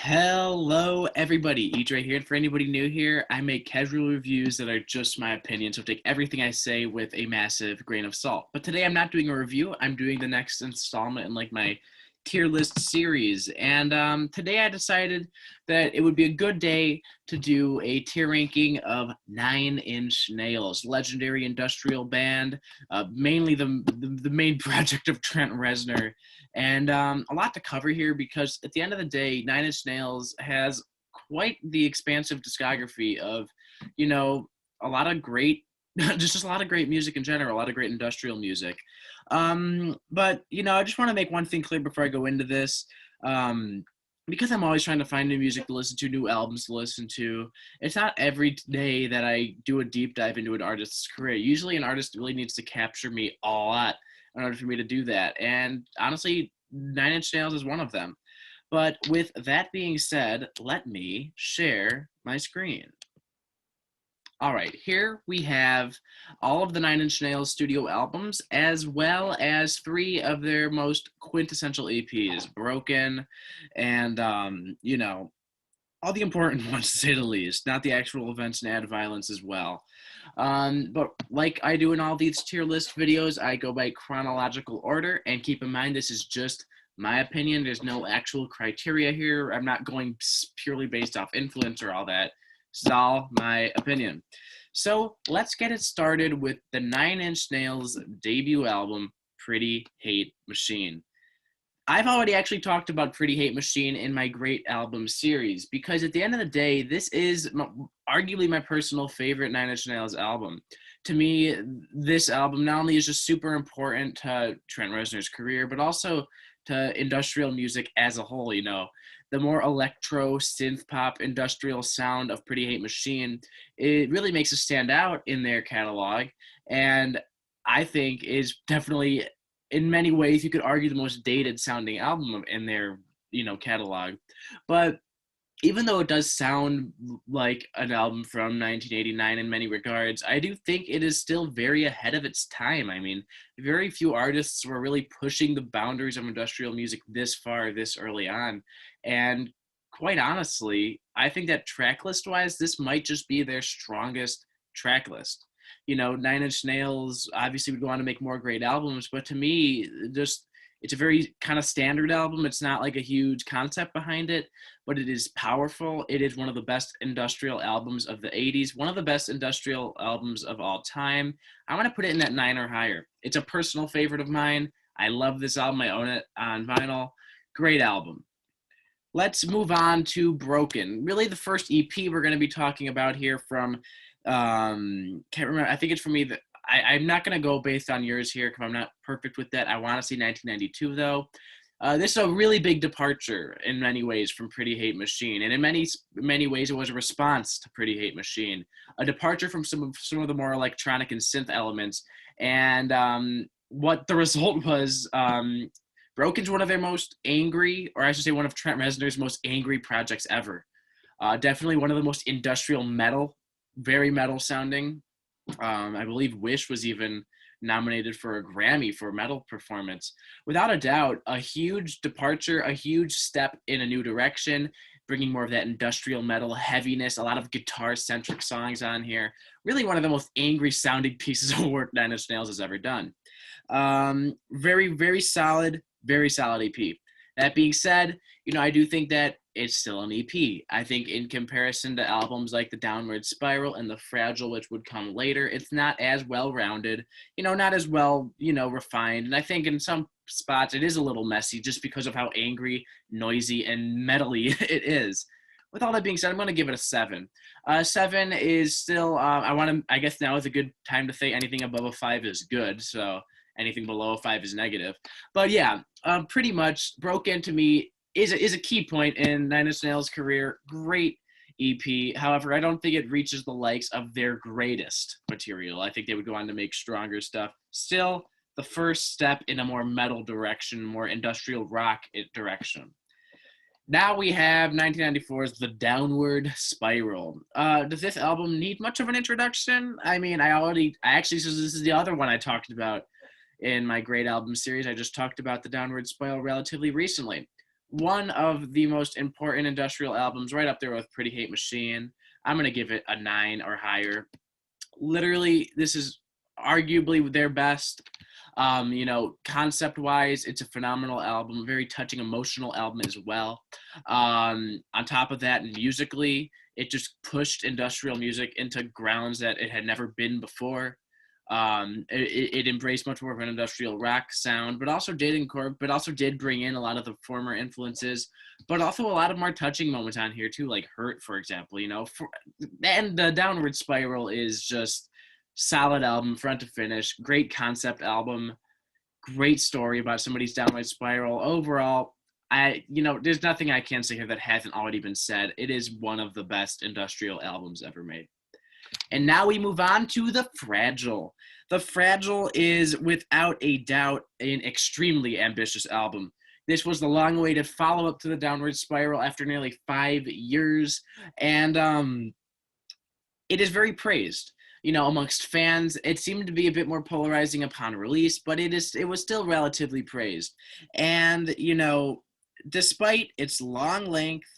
Hello, everybody. EJ here. And for anybody new here, I make casual reviews that are just my opinion, so take everything I say with a massive grain of salt. But today I'm not doing a review. I'm doing the next installment in my tier list series. And today I decided that it would be a good day to do a tier ranking of Nine Inch Nails, legendary industrial band, mainly the main project of Trent Reznor. And a lot to cover here because at the end of the day, Nine Inch Nails has quite the expansive discography of, a lot of great, just a lot of great music in general, a lot of great industrial music. But, I just want to make one thing clear before I go into this. Because I'm always trying to find new music to listen to, new albums to listen to, it's not every day that I do a deep dive into an artist's career. Usually an artist really needs to capture me a lot in order for me to do that. And honestly, Nine Inch Nails is one of them. But with that being said, let me share my screen. All right, here we have all of the Nine Inch Nails studio albums, as well as three of their most quintessential EPs, Broken, and, all the important ones, to say the least, not the actual events and add violence as well. But like I do in all these tier list videos, I go by chronological order, and keep in mind this is just my opinion. There's no actual criteria here. I'm not going purely based off influence or all that. This is all my opinion. So let's get it started with the Nine Inch Nails debut album, Pretty Hate Machine. I've already actually talked about Pretty Hate Machine in my Great Album series because at the end of the day, this is arguably my personal favorite Nine Inch Nails album. To me, this album not only is just super important to Trent Reznor's career, but also to industrial music as a whole. The more electro, synth pop, industrial sound of Pretty Hate Machine, it really makes it stand out in their catalog, and I think is definitely, in many ways, you could argue the most dated sounding album in their, catalog. But even though it does sound like an album from 1989 in many regards, I do think it is still very ahead of its time. I mean, very few artists were really pushing the boundaries of industrial music this far, this early on. And quite honestly, I think that track list wise, this might just be their strongest track list. Nine Inch Nails obviously would go on to make more great albums, but to me, just it's a very kind of standard album. It's not like a huge concept behind it, but it is powerful. It is one of the best industrial albums of the 80s, one of the best industrial albums of all time. I want to put it in that 9 or higher. It's a personal favorite of mine. I love this album. I own it on vinyl. Great album. Let's move on to Broken. Really the first EP we're going to be talking about here from, can't remember, I think it's from either, I'm not going to go based on yours here because I'm not perfect with that. I want to see 1992, though. This is a really big departure in many ways from Pretty Hate Machine. And in many ways, it was a response to Pretty Hate Machine. A departure from some of the more electronic and synth elements. And what the result was, Broken's one of their most angry, or I should say one of Trent Reznor's most angry projects ever. Definitely one of the most industrial metal, very metal sounding. I believe Wish was even nominated for a Grammy for metal performance. Without a doubt, a huge departure, a huge step in a new direction, bringing more of that industrial metal heaviness, a lot of guitar-centric songs on here. Really one of the most angry sounding pieces of work Nine Inch Nails has ever done. Very, very solid EP. That being said, I do think that it's still an EP. I think in comparison to albums like The Downward Spiral and The Fragile, which would come later, it's not as well-rounded, not as well, refined. And I think in some spots it is a little messy just because of how angry, noisy, and metally it is. With all that being said, I'm going to give it a 7. 7 is still, I guess now is a good time to say anything above a 5 is good. So anything below a 5 is negative. But yeah, pretty much Broken to me is a key point in Nine Inch Nails' career. Great EP. However, I don't think it reaches the likes of their greatest material. I think they would go on to make stronger stuff. Still, the first step in a more metal direction, more industrial rock direction. Now we have 1994's The Downward Spiral. Does this album need much of an introduction? I mean, so this is the other one I talked about in my Great Album series. I just talked about The Downward Spiral relatively recently. one of the most important industrial albums, right up there with Pretty Hate Machine. I'm going to give it a 9 or higher. Literally, this is arguably their best. Concept wise, it's a phenomenal album, very touching, emotional album as well. On top of that, musically, it just pushed industrial music into grounds that it had never been before. It embraced much more of an industrial rock sound, but also did bring in a lot of the former influences, but also a lot of more touching moments on here too, like "Hurt," for example. And the Downward Spiral is just solid album, front to finish. Great concept album, great story about somebody's downward spiral. Overall, there's nothing I can say here that hasn't already been said. It is one of the best industrial albums ever made. And now we move on to The Fragile. The Fragile is, without a doubt, an extremely ambitious album. This was the long-awaited follow-up to the Downward Spiral after nearly 5 years, and it is very praised. Amongst fans, it seemed to be a bit more polarizing upon release, but it was still relatively praised. And, despite its long length,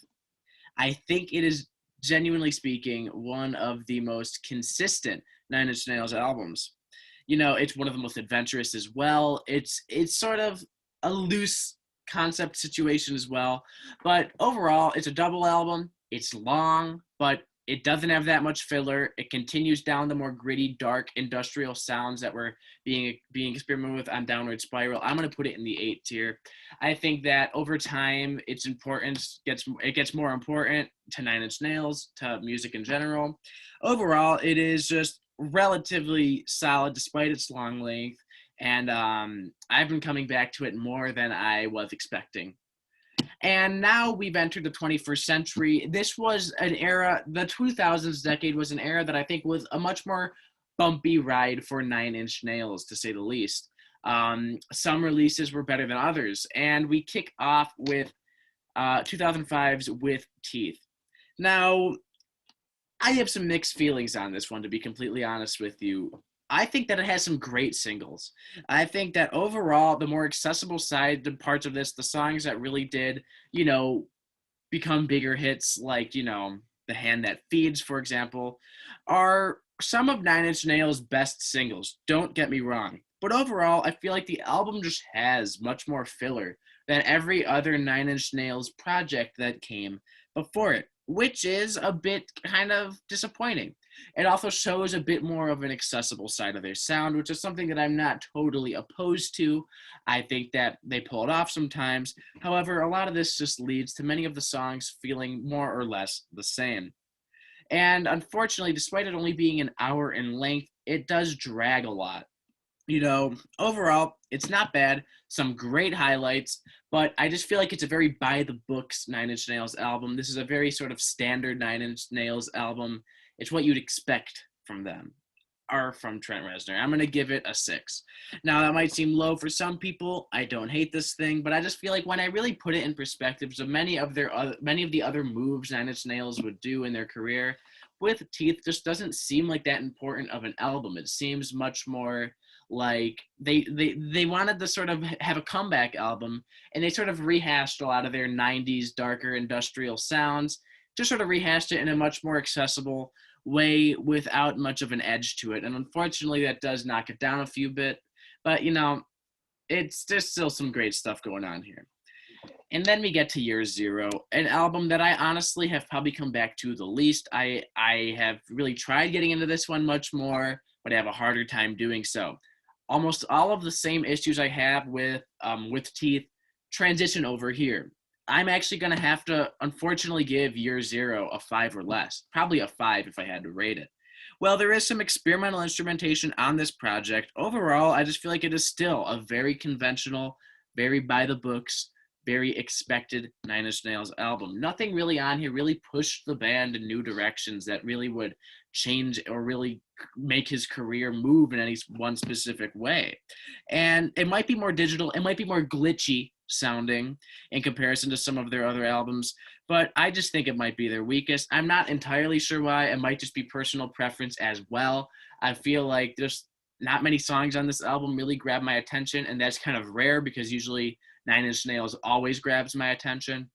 I think it is, genuinely speaking, one of the most consistent Nine Inch Nails albums. It's one of the most adventurous as well. It's sort of a loose concept situation as well. But overall, it's a double album. It's long, but it doesn't have that much filler. It continues down the more gritty, dark, industrial sounds that were being experimented with on Downward Spiral. I'm going to put it in the 8 tier. I think that over time, its importance gets more important to Nine Inch Nails, to music in general. Overall, it is just relatively solid despite its long length, and I've been coming back to it more than I was expecting. And now we've entered the 21st century. This was an era, the 2000s decade was an era that I think was a much more bumpy ride for Nine Inch Nails, to say the least. Some releases were better than others. And we kick off with 2005's With Teeth. Now, I have some mixed feelings on this one, to be completely honest with you. I think that it has some great singles. I think that overall, the more accessible side, the parts of this, the songs that really did, become bigger hits, like, The Hand That Feeds, for example, are some of Nine Inch Nails' best singles. Don't get me wrong. But overall, I feel like the album just has much more filler than every other Nine Inch Nails project that came before it, which is a bit kind of disappointing. It also shows a bit more of an accessible side of their sound, which is something that I'm not totally opposed to. I think that they pull it off sometimes. However, a lot of this just leads to many of the songs feeling more or less the same. And unfortunately, despite it only being an hour in length, it does drag a lot. Overall, it's not bad. Some great highlights, but I just feel like it's a very by the books Nine Inch Nails album. This is a very sort of standard Nine Inch Nails album. It's what you'd expect from them, or from Trent Reznor. I'm going to give it a 6. Now, that might seem low for some people. I don't hate this thing, but I just feel like when I really put it in perspective, so many of the other moves Nine Inch Nails would do in their career, With Teeth just doesn't seem like that important of an album. It seems much more like they wanted to sort of have a comeback album, and they sort of rehashed a lot of their 90s darker industrial sounds, just sort of rehashed it in a much more accessible way without much of an edge to it. And unfortunately, that does knock it down a few bit. But, there's still some great stuff going on here. And then we get to Year Zero, an album that I honestly have probably come back to the least. I have really tried getting into this one much more, but I have a harder time doing so. Almost all of the same issues I have with Teeth transition over here. I'm actually going to have to, unfortunately, give Year Zero a 5 or less. Probably a 5 if I had to rate it. Well, there is some experimental instrumentation on this project. Overall, I just feel like it is still a very conventional, very by the books, very expected Nine Inch Nails album. Nothing really on here really pushed the band in new directions that really would change or really make his career move in any one specific way. And it might be more digital, it might be more glitchy sounding in comparison to some of their other albums, but I just think it might be their weakest. I'm not entirely sure why. It might just be personal preference as well. I feel like there's not many songs on this album really grab my attention, and that's kind of rare because usually Nine Inch Nails always grabs my attention.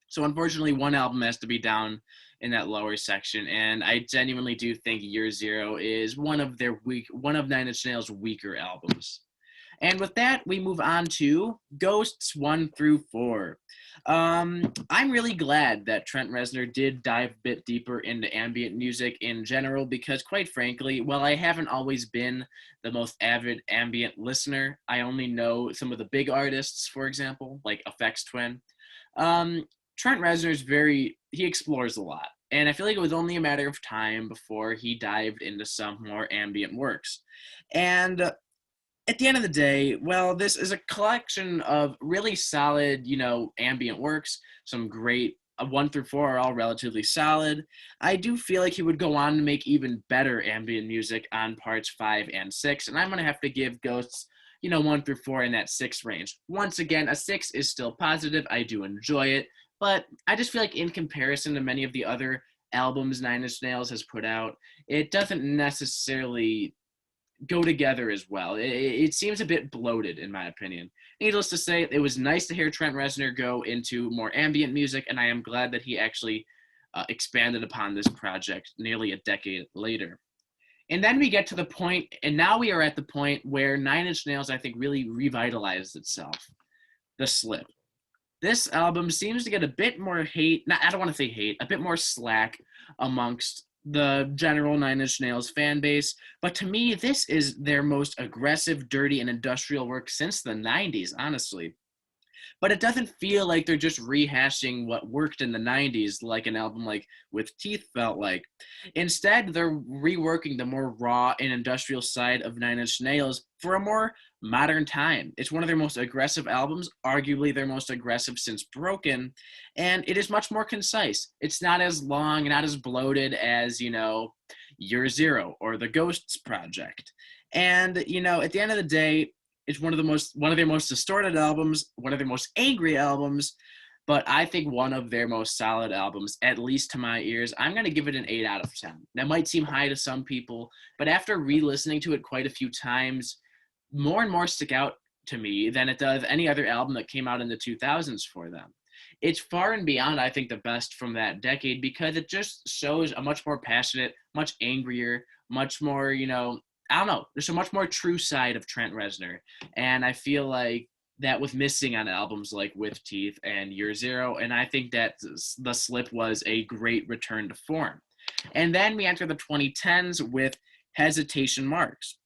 So unfortunately, one album has to be down in that lower section, and I genuinely do think Year Zero is one of Nine Inch Nails' weaker albums. And with that, we move on to Ghosts 1 through 4. I'm really glad that Trent Reznor did dive a bit deeper into ambient music in general because, quite frankly, while I haven't always been the most avid ambient listener, I only know some of the big artists, for example, like Aphex Twin. Um, Trent he explores a lot. And I feel like it was only a matter of time before he dived into some more ambient works. And at the end of the day, well, this is a collection of really solid, ambient works. Some great 1 through 4 are all relatively solid. I do feel like he would go on to make even better ambient music on parts 5 and 6, and I'm going to have to give Ghosts, 1 through 4 in that 6 range. Once again, a 6 is still positive. I do enjoy it, but I just feel like in comparison to many of the other albums Nine Inch Nails has put out, it doesn't necessarily go together as well. It seems a bit bloated, in my opinion. Needless to say, it was nice to hear Trent Reznor go into more ambient music, and I am glad that he actually expanded upon this project nearly a decade later. And then we get to the point, and now we are at the point where Nine Inch Nails, I think, really revitalized itself. The Slip. This album seems to get a bit more hate, I don't want to say hate, a bit more slack amongst the general Nine Inch Nails fan base, but to me, this is their most aggressive, dirty, and industrial work since the 90s, honestly. But it doesn't feel like they're just rehashing what worked in the 90s like an album like With Teeth felt like. Instead, they're reworking the more raw and industrial side of Nine Inch Nails for a more modern time. It's one of their most aggressive albums, arguably their most aggressive since Broken, and it is much more concise. It's not as long and not as bloated as, Year Zero or the Ghosts Project. And, at the end of the day, it's one of their most distorted albums, one of their most angry albums, but I think one of their most solid albums, at least to my ears. I'm going to give it an 8 out of 10. That might seem high to some people, but after re-listening to it quite a few times, more and more stick out to me than it does any other album that came out in the 2000s for them. It's far and beyond, I think, the best from that decade because it just shows a much more passionate, much angrier, much more, I don't know. There's a much more true side of Trent Reznor. And I feel like that was missing on albums like With Teeth and Year Zero. And I think that The Slip was a great return to form. And then we enter the 2010s with Hesitation Marks.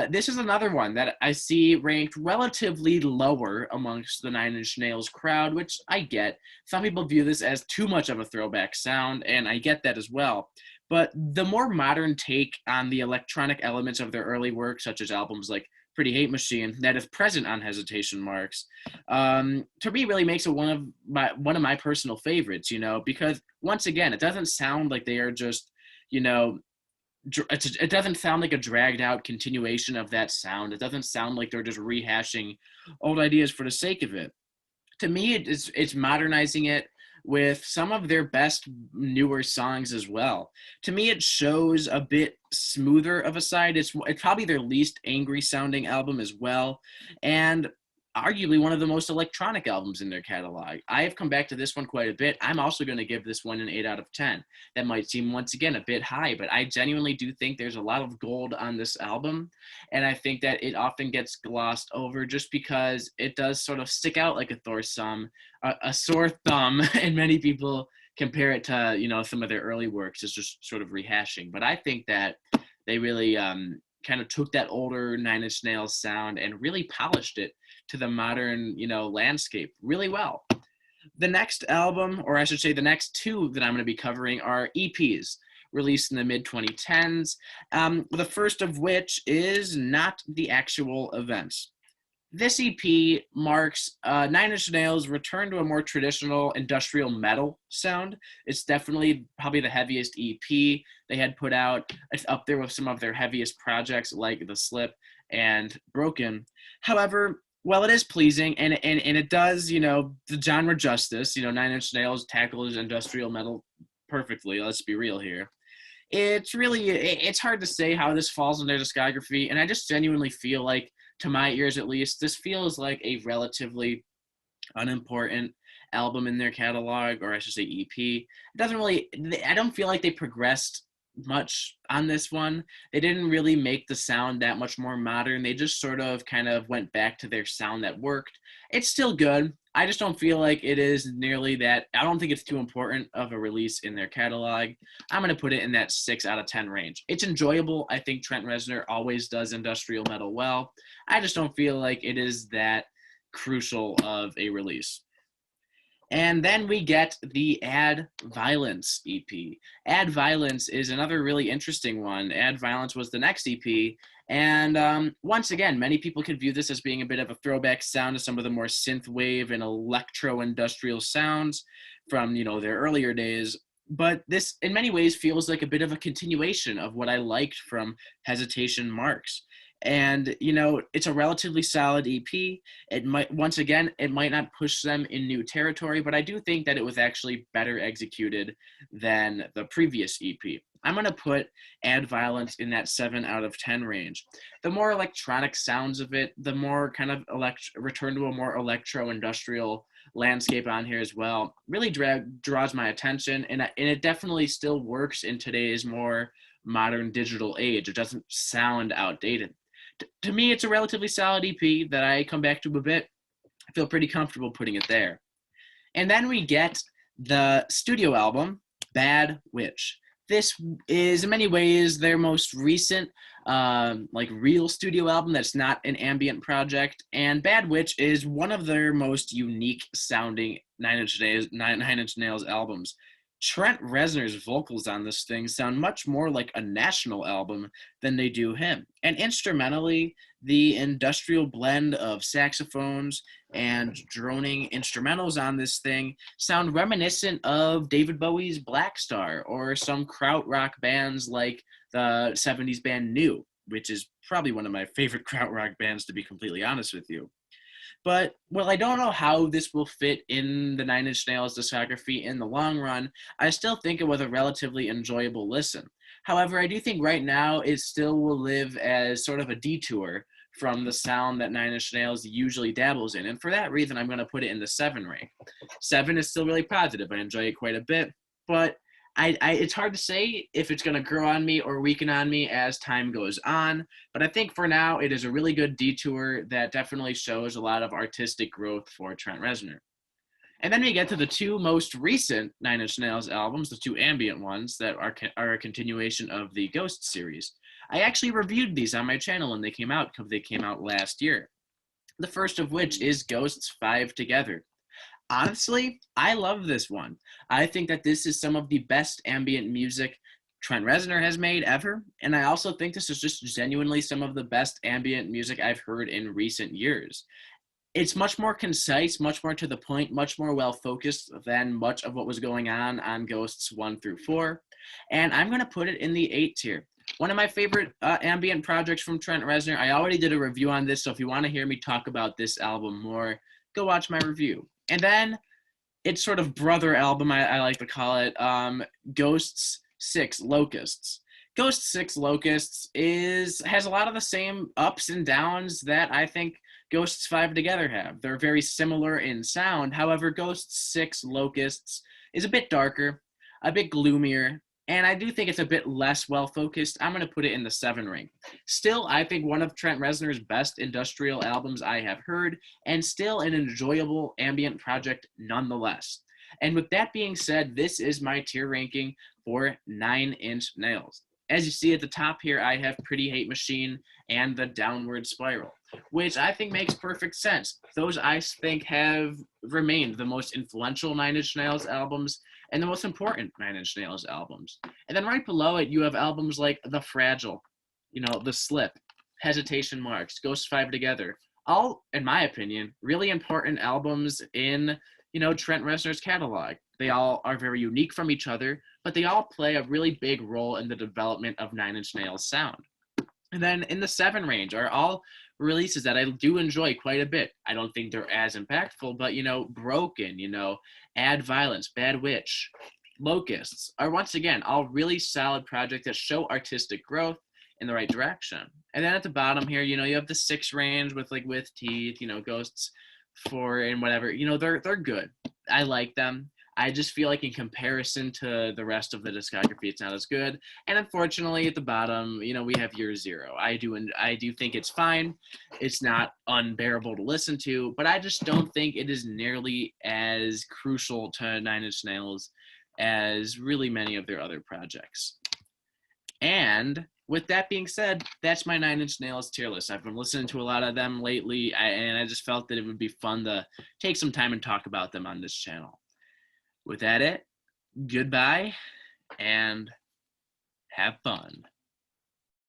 This is another one that I see ranked relatively lower amongst the Nine Inch Nails crowd, which I get. Some people view this as too much of a throwback sound, and I get that as well. But the more modern take on the electronic elements of their early work, such as albums like Pretty Hate Machine, that is present on Hesitation Marks, to me really makes it one of my personal favorites, because once again, it doesn't sound like they are just, it doesn't sound like a dragged out continuation of that sound. It doesn't sound like they're just rehashing old ideas for the sake of it. To me, it's modernizing it with some of their best newer songs as well. To me, it shows a bit smoother of a side. It's probably their least angry sounding album as well, and arguably one of the most electronic albums in their catalog. I have come back to this one quite a bit. I'm also going to give this one an 8 out of 10. That might seem, once again, a bit high, but I genuinely do think there's a lot of gold on this album, and I think that it often gets glossed over just because it does sort of stick out like a sore thumb, and many people compare it to, some of their early works as just sort of rehashing. But I think that they really kind of took that older Nine Inch Nails sound and really polished it to the modern, landscape really well. The next album, or I should say the next two that I'm going to be covering, are EPs released in the mid-2010s, the first of which is Not the Actual Events. This EP marks Nine Inch Nails' return to a more traditional industrial metal sound. It's definitely probably the heaviest EP they had put out. It's up there with some of their heaviest projects like The Slip and Broken. However, while it is pleasing and it does, the genre justice, Nine Inch Nails tackles industrial metal perfectly, let's be real here. It's hard to say how this falls in their discography, and I just genuinely feel like, to my ears at least, this feels like a relatively unimportant album in their catalog, or I should say EP. It doesn't really, I don't feel like they progressed much on this one. They didn't really make the sound that much more modern. They just sort of kind of went back to their sound that worked. It's still good. I just don't feel like it is nearly that. I don't think it's too important of a release in their catalog. I'm going to put it in that 6 out of 10 range. It's enjoyable. I think Trent Reznor always does industrial metal well. I just don't feel like it is that crucial of a release. And then we get the Add Violence EP. Add Violence is another really interesting one. Add Violence was the next EP. And once again, many people could view this as being a bit of a throwback sound to some of the more synthwave and electro-industrial sounds from, their earlier days. But this, in many ways, feels like a bit of a continuation of what I liked from Hesitation Marks. And, it's a relatively solid EP. It might, once again, it might not push them in new territory, but I do think that it was actually better executed than the previous EP. I'm going to put Add Violence in that 7 out of 10 range. The more electronic sounds of it, the more kind of return to a more electro-industrial landscape on here as well, really draws my attention, and it definitely still works in today's more modern digital age. It doesn't sound outdated. To me, it's a relatively solid EP that I come back to a bit. I feel pretty comfortable putting it there. And then we get the studio album, Bad Witch. This is in many ways their most recent real studio album that's not an ambient project. And Bad Witch is one of their most unique sounding Nine Inch Nails albums. Trent Reznor's vocals on this thing sound much more like a National album than they do him. And instrumentally, the industrial blend of saxophones and droning instrumentals on this thing sound reminiscent of David Bowie's Black Star or some krautrock bands like the 70s band New, which is probably one of my favorite krautrock bands, to be completely honest with you. But, well, I don't know how this will fit in the Nine Inch Nails discography in the long run. I still think it was a relatively enjoyable listen. However, I do think right now it still will live as sort of a detour from the sound that Nine Inch Nails usually dabbles in. And for that reason, I'm going to put it in the 7 rank. 7 is still really positive. I enjoy it quite a bit. But it's hard to say if it's going to grow on me or weaken on me as time goes on. But I think for now, it is a really good detour that definitely shows a lot of artistic growth for Trent Reznor. And then we get to the 2 most recent Nine Inch Nails albums, the 2 ambient ones that are a continuation of the Ghost series. I actually reviewed these on my channel when they came out, because they came out last year. The first of which is Ghost's 5 Together. Honestly, I love this one. I think that this is some of the best ambient music Trent Reznor has made ever, and I also think this is just genuinely some of the best ambient music I've heard in recent years. It's much more concise, much more to the point, much more well-focused than much of what was going on Ghosts 1 through 4, and I'm going to put it in the 8 tier. One of my favorite ambient projects from Trent Reznor. I already did a review on this, so if you want to hear me talk about this album more, go watch my review. And then its sort of brother album, I like to call it, Ghost's 6 Locusts. Ghost 6 Locusts has a lot of the same ups and downs that I think Ghosts 5 Together have. They're very similar in sound. However, Ghost 6 Locusts is a bit darker, a bit gloomier, and I do think it's a bit less well-focused. I'm going to put it in the 7 rank. Still, I think one of Trent Reznor's best industrial albums I have heard, and still an enjoyable ambient project nonetheless. And with that being said, this is my tier ranking for 9 Inch Nails. As you see at the top here, I have Pretty Hate Machine and The Downward Spiral, which I think makes perfect sense. Those, I think, have remained the most influential Nine Inch Nails albums and the most important Nine Inch Nails albums. And then right below it, you have albums like The Fragile, The Slip, Hesitation Marks, Ghost 5 Together. All, in my opinion, really important albums in, Trent Reznor's catalog. They all are very unique from each other, but they all play a really big role in the development of Nine Inch Nails sound. And then in the 7 range are all releases that I do enjoy quite a bit. I don't think they're as impactful, but, Broken, Add Violence, Bad Witch, Locusts are once again all really solid projects that show artistic growth in the right direction. And then at the bottom here, you have the 6 range with With Teeth, Ghosts for and whatever. You know, they're good. I like them. I just feel like in comparison to the rest of the discography, it's not as good. And unfortunately, at the bottom, you know, we have Year Zero. I do think it's fine. It's not unbearable to listen to, but I just don't think it is nearly as crucial to Nine Inch Nails as really many of their other projects. And with that being said, that's my Nine Inch Nails tier list. I've been listening to a lot of them lately, and I just felt that it would be fun to take some time and talk about them on this channel. With that, goodbye and have fun.